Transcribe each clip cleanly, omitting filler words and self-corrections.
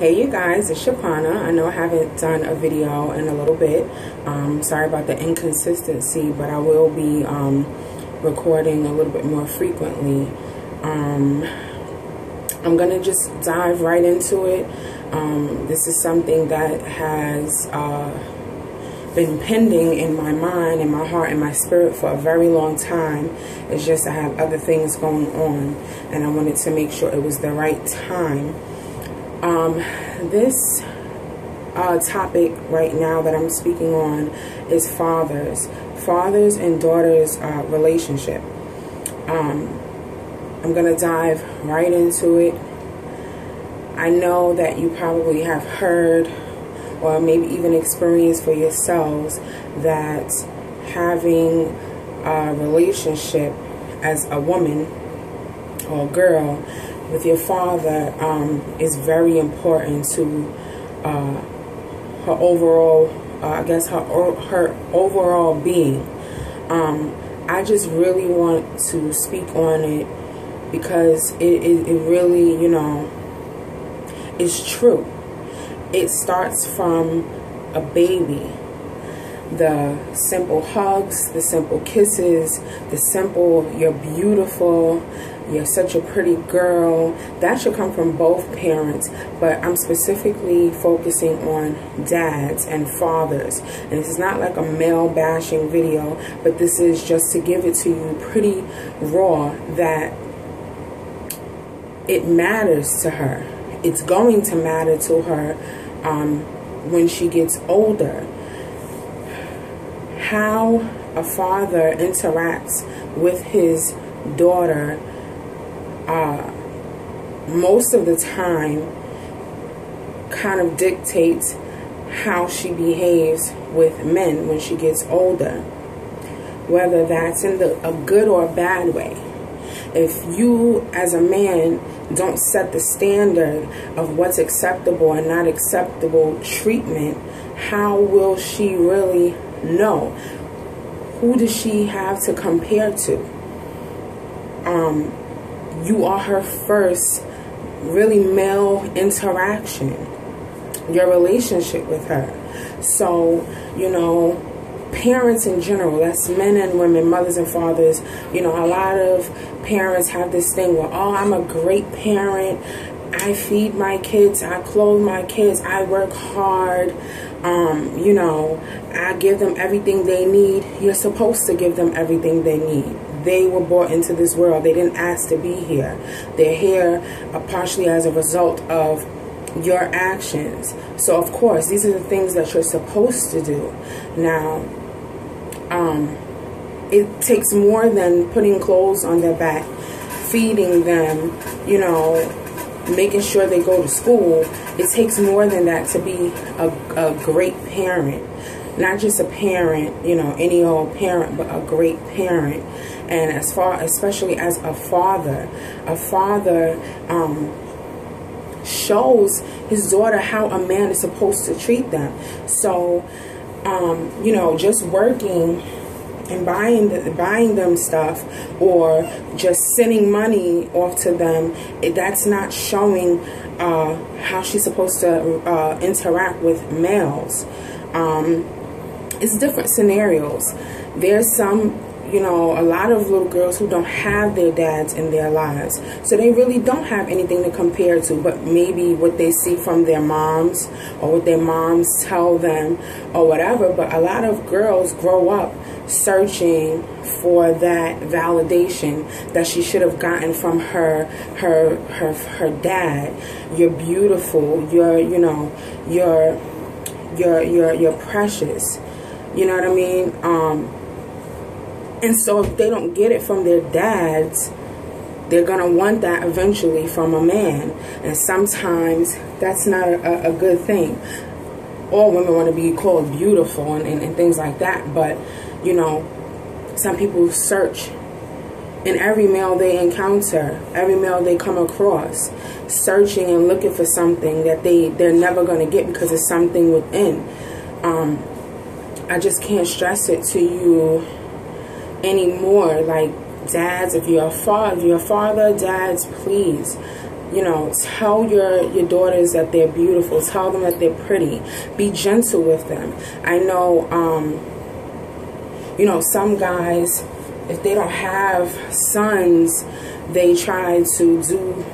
Hey you guys, it's Shapana. I know I haven't done a video in a little bit. Sorry about the inconsistency, but I will be recording a little bit more frequently. I'm gonna just dive right into it. This is something that has been pending in my mind, in my heart, in my spirit for a very long time. It's just I have other things going on, and I wanted to make sure it was the right time. This topic right now that I'm speaking on is fathers and daughters relationship. I'm gonna dive right into it. I know that you probably have heard or maybe even experienced for yourselves that having a relationship as a woman or a girl with your father is very important to her overall, I guess her overall being. I just really want to speak on it because it really, you know, is true. It starts from a baby. The simple hugs, the simple kisses, the simple, you're beautiful, you're such a pretty girl. That should come from both parents, but I'm specifically focusing on dads and fathers. And this is not like a male bashing video, but this is just to give it to you pretty raw that it matters to her. It's going to matter to her when she gets older. How a father interacts with his daughter most of the time kind of dictates how she behaves with men when she gets older, whether that's in a good or a bad way. If you as a man don't set the standard of what's acceptable and not acceptable treatment, how will she really know? Who does she have to compare to? You are her first really male interaction, your relationship with her. So, you know, parents in general, that's men and women, mothers and fathers, you know, a lot of parents have this thing where, oh, I'm a great parent, I feed my kids, I clothe my kids, I work hard, you know, I give them everything they need. You're supposed to give them everything they need. They were brought into this world. They didn't ask to be here. They're here partially as a result of your actions. So, of course, these are the things that you're supposed to do. Now, it takes more than putting clothes on their back, feeding them, you know, making sure they go to school. It takes more than that to be a great parent. Not just a parent, you know, any old parent, but a great parent. And especially as a father shows his daughter how a man is supposed to treat them. So, you know, just working and buying them stuff or just sending money off to them, that's not showing how she's supposed to interact with males. It's different scenarios. There's some, you know, a lot of little girls who don't have their dads in their lives, so they really don't have anything to compare to, but maybe what they see from their moms or what their moms tell them or whatever. But a lot of girls grow up searching for that validation that she should have gotten from her dad. You're beautiful, you're, you know, you're precious. You know what I mean? And so if they don't get it from their dads, they're going to want that eventually from a man. And sometimes that's not a good thing. All women want to be called beautiful and things like that. But, you know, some people search in every male they encounter, every male they come across, searching and looking for something that they're never going to get because it's something within. I just can't stress it to you anymore. Like, dads, if you're a father, dads, please You know, tell your daughters that they're beautiful. Tell them that they're pretty. Be gentle with them. I know, you know, some guys, if they don't have sons, they try to do,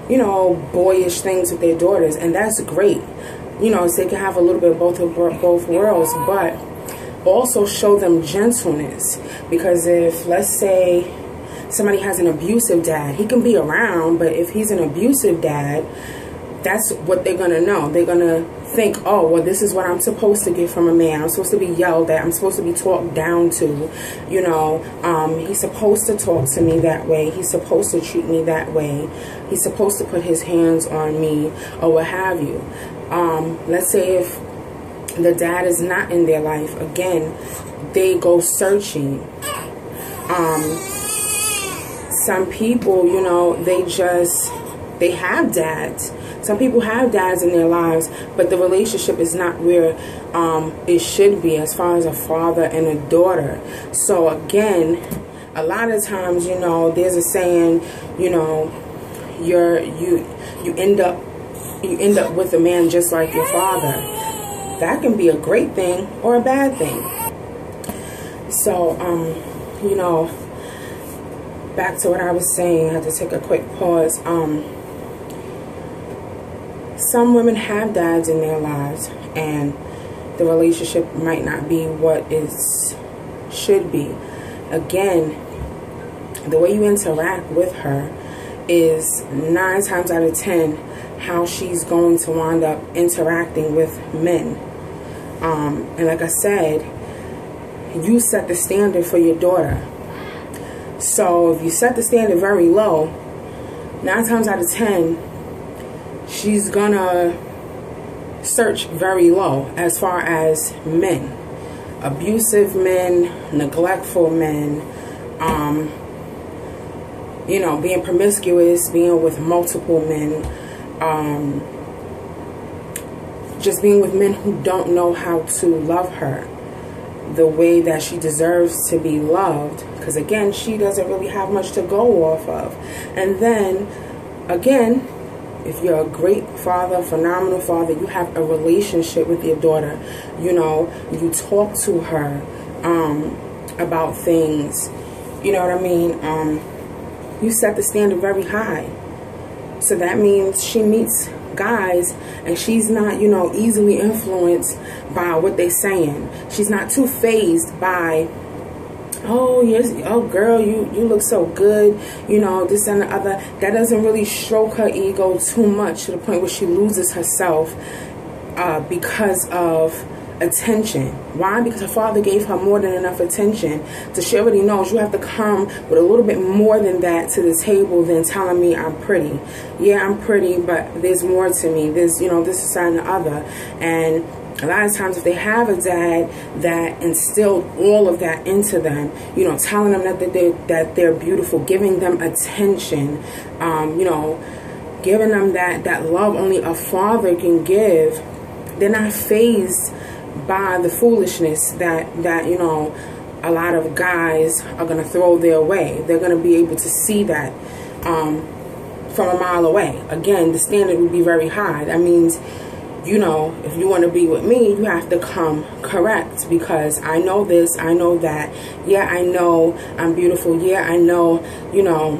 you know, boyish things with their daughters, and that's great. You know, so they can have a little bit of both worlds, but also show them gentleness. Because if, let's say, somebody has an abusive dad, he can be around, but if he's an abusive dad, that's what they're going to know. They're going to think, oh, well, this is what I'm supposed to get from a man. I'm supposed to be yelled at. I'm supposed to be talked down to. You know, he's supposed to talk to me that way. He's supposed to treat me that way. He's supposed to put his hands on me, or what have you. Let's say if the dad is not in their life, again, they go searching. Some people, you know, they have dads. Some people have dads in their lives, but the relationship is not where it should be as far as a father and a daughter. So again, a lot of times, you know, there's a saying, you know, you end up with a man just like your father. That can be a great thing or a bad thing. So, you know, back to what I was saying, I had to take a quick pause. Some women have dads in their lives, and the relationship might not be what it should be. Again, the way you interact with her is 9 times out of 10 how she's going to wind up interacting with men. And like I said, you set the standard for your daughter. So if you set the standard very low, 9 times out of 10, she's gonna search very low as far as men. Abusive men, neglectful men, you know, being promiscuous, being with multiple men, just being with men who don't know how to love her the way that she deserves to be loved. Because again, she doesn't really have much to go off of. And then, again, if you're a great father, phenomenal father, you have a relationship with your daughter. You know, you talk to her about things. You know what I mean? You set the standard very high. So that means she meets guys and she's not, you know, easily influenced by what they're saying. She's not too fazed by, oh yes, oh girl, you look so good, you know, this and the other. That doesn't really stroke her ego too much to the point where she loses herself because of attention. Why? Because her father gave her more than enough attention. So she already knows you have to come with a little bit more than that to the table than telling me I'm pretty. Yeah, I'm pretty, but there's more to me. There's, you know, this, and the other. And a lot of times if they have a dad that instilled all of that into them, you know, telling them that they're beautiful, giving them attention, you know, giving them that love only a father can give, they're not fazed by the foolishness that you know, a lot of guys are going to throw their way. They're going to be able to see that from a mile away. Again, the standard would be very high. That means, you know, if you want to be with me, you have to come correct, because I know this, I know that. Yeah, I know I'm beautiful. Yeah, I know, you know,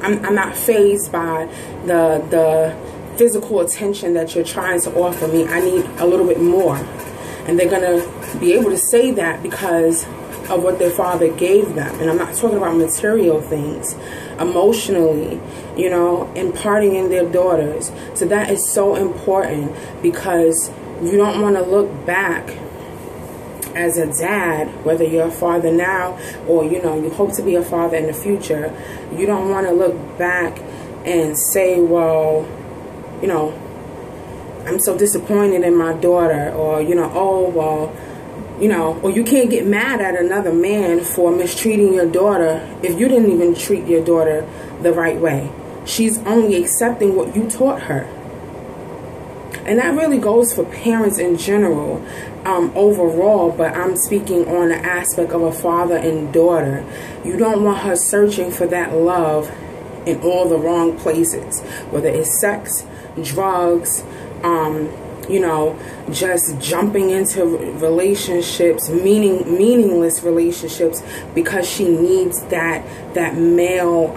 I'm not fazed by the physical attention that you're trying to offer me. I need a little bit more. And they're going to be able to say that because of what their father gave them. And I'm not talking about material things. Emotionally, you know, imparting in their daughters. So that is so important, because you don't want to look back as a dad, whether you're a father now or, you know, you hope to be a father in the future. You don't want to look back and say, well, you know, I'm so disappointed in my daughter, or, you know, oh, well, you know, or you can't get mad at another man for mistreating your daughter if you didn't even treat your daughter the right way. She's only accepting what you taught her. And that really goes for parents in general, overall, but I'm speaking on the aspect of a father and daughter. You don't want her searching for that love in all the wrong places, whether it's sex, drugs, you know, just jumping into relationships, meaningless relationships, because she needs that male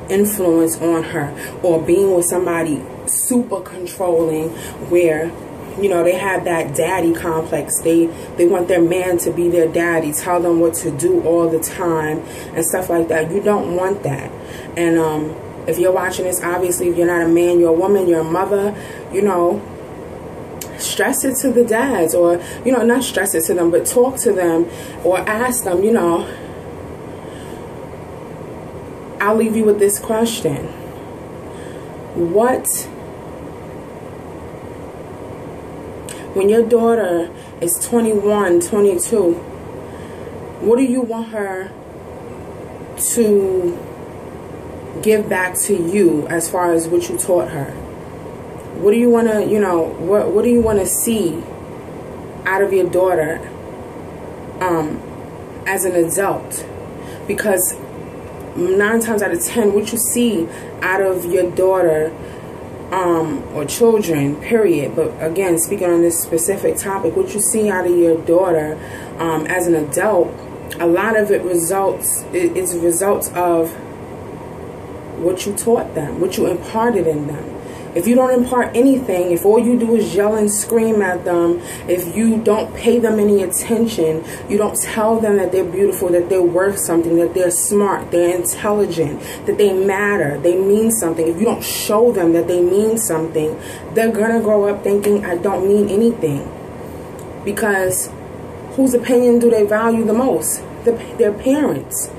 influence on her, or being with somebody super controlling, where, you know, they have that daddy complex. They want their man to be their daddy, tell them what to do all the time and stuff like that. You don't want that. And if you're watching this, obviously, if you're not a man, you're a woman, you're a mother, you know, stress it to the dads, or, you know, not stress it to them, but talk to them or ask them, you know. I'll leave you with this question. When your daughter is 21, 22, what do you want her to give back to you as far as what you taught her? What do you want to, you know, what do you want to see out of your daughter as an adult? Because 9 times out of 10, what you see out of your daughter or children, period, but again, speaking on this specific topic, what you see out of your daughter as an adult, a lot of it it's results of what you taught them, what you imparted in them. If you don't impart anything, if all you do is yell and scream at them, if you don't pay them any attention, you don't tell them that they're beautiful, that they're worth something, that they're smart, they're intelligent, that they matter, they mean something. If you don't show them that they mean something, they're going to grow up thinking, I don't mean anything. Because whose opinion do they value the most? Their parents.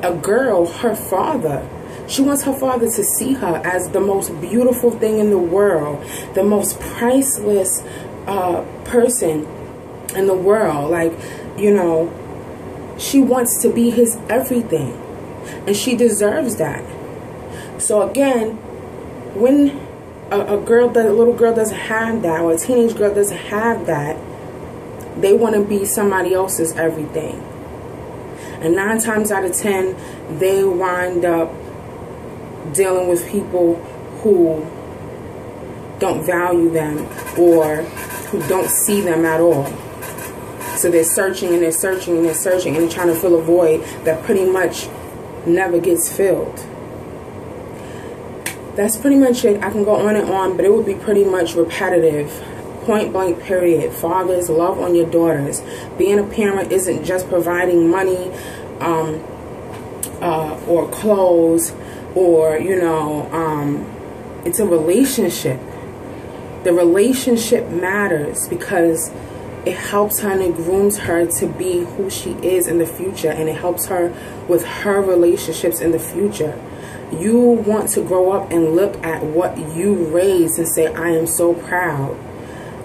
A girl, her father. She wants her father to see her as the most beautiful thing in the world, the most priceless person in the world. Like, you know, she wants to be his everything, and she deserves that. So again, when a little girl doesn't have that, or a teenage girl doesn't have that, they want to be somebody else's everything. And 9 times out of 10, they wind up dealing with people who don't value them, or who don't see them at all. So they're searching and they're searching and they're searching, and they're trying to fill a void that pretty much never gets filled. That's pretty much it. I can go on and on, but it would be pretty much repetitive. Point blank, period. Fathers, love on your daughters. Being a parent isn't just providing money or clothes, or, you know, it's a relationship. The relationship matters because it helps her and it grooms her to be who she is in the future, and it helps her with her relationships in the future. You want to grow up and look at what you raised and say, I am so proud.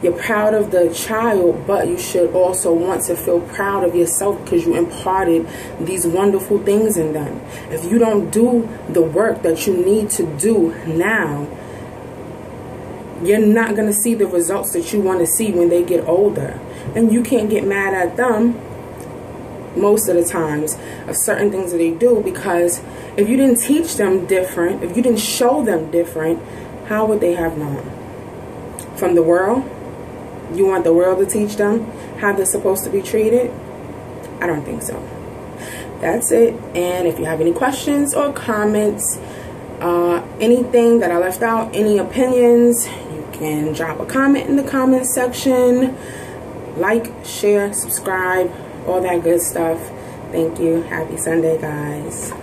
You're proud of the child, but you should also want to feel proud of yourself because you imparted these wonderful things in them. If you don't do the work that you need to do now, you're not going to see the results that you want to see when they get older. And you can't get mad at them most of the times of certain things that they do, because if you didn't teach them different, if you didn't show them different, how would they have known? From the world? You want the world to teach them how they're supposed to be treated? I don't think so. That's it. And if you have any questions or comments, anything that I left out, any opinions, you can drop a comment in the comment section. Like, share, subscribe, all that good stuff. Thank you. Happy Sunday, guys.